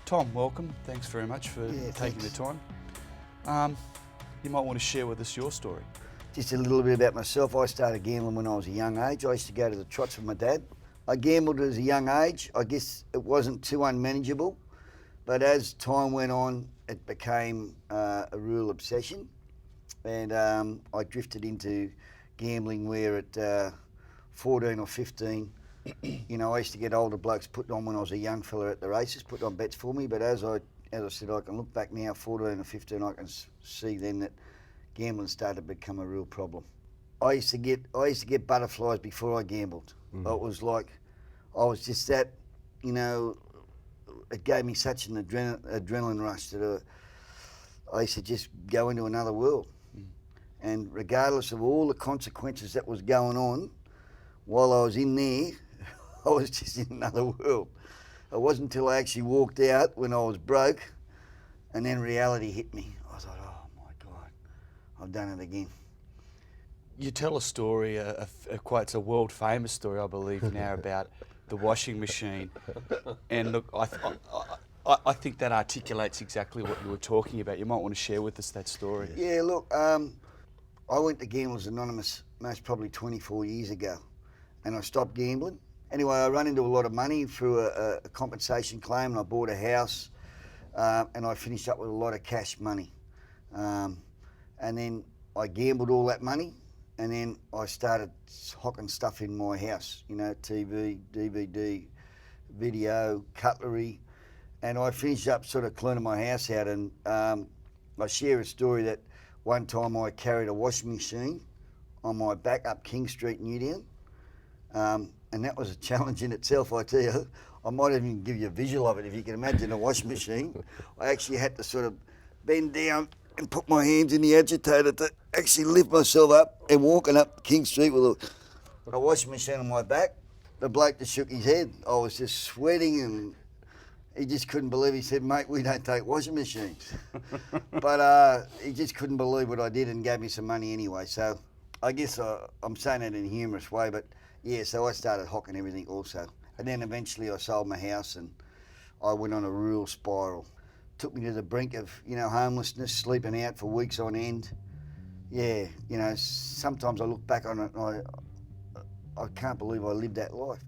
Tom, welcome. Thanks very much for taking the time. You might want to share with us your story. Just a little bit about myself. I started gambling when I was a young age. I used to go to the trots with my dad. I gambled as a young age. I guess it wasn't too unmanageable, but as time went on, it became a real obsession, and I drifted into gambling where at 14 or 15, you know, I used to get older blokes putting on when I was a young fella at the races, putting on bets for me. But as I said, I can look back now, 14 or 15, I can see then that gambling started to become a real problem. I used to get butterflies before I gambled. It was like I was just that, you know, it gave me such an adrenaline rush that I used to just go into another world. And regardless of all the consequences that was going on, while I was in there, I was just in another world. It wasn't until I actually walked out when I was broke, and then reality hit me. I was like, oh my God, I've done it again. You tell a story, it's a world famous story, I believe now, about the washing machine. And look, I think that articulates exactly what you were talking about. You might want to share with us that story. Yeah, look, I went to Gamblers Anonymous most probably 24 years ago, and I stopped gambling. Anyway, I run into a lot of money through a compensation claim, and I bought a house, and I finished up with a lot of cash money. And then I gambled all that money, and then I started hocking stuff in my house, you know, TV, DVD, video, cutlery, and I finished up sort of cleaning my house out. And I share a story that one time I carried a washing machine on my back up King Street, Newtown. And that was a challenge in itself, I tell you. I might even give you a visual of it. If you can imagine a washing machine, I actually had to sort of bend down and put my hands in the agitator to actually lift myself up, and walking up King Street with a washing machine on my back. The bloke just shook his head. I was just sweating, and he just couldn't believe it. He said, mate, we don't take washing machines. But he just couldn't believe what I did and gave me some money anyway. So I guess I'm saying it in a humorous way, but yeah, so I started hocking everything also. And then eventually I sold my house and I went on a real spiral. Took me to the brink of, you know, homelessness, sleeping out for weeks on end. Yeah, you know, sometimes I look back on it and I can't believe I lived that life.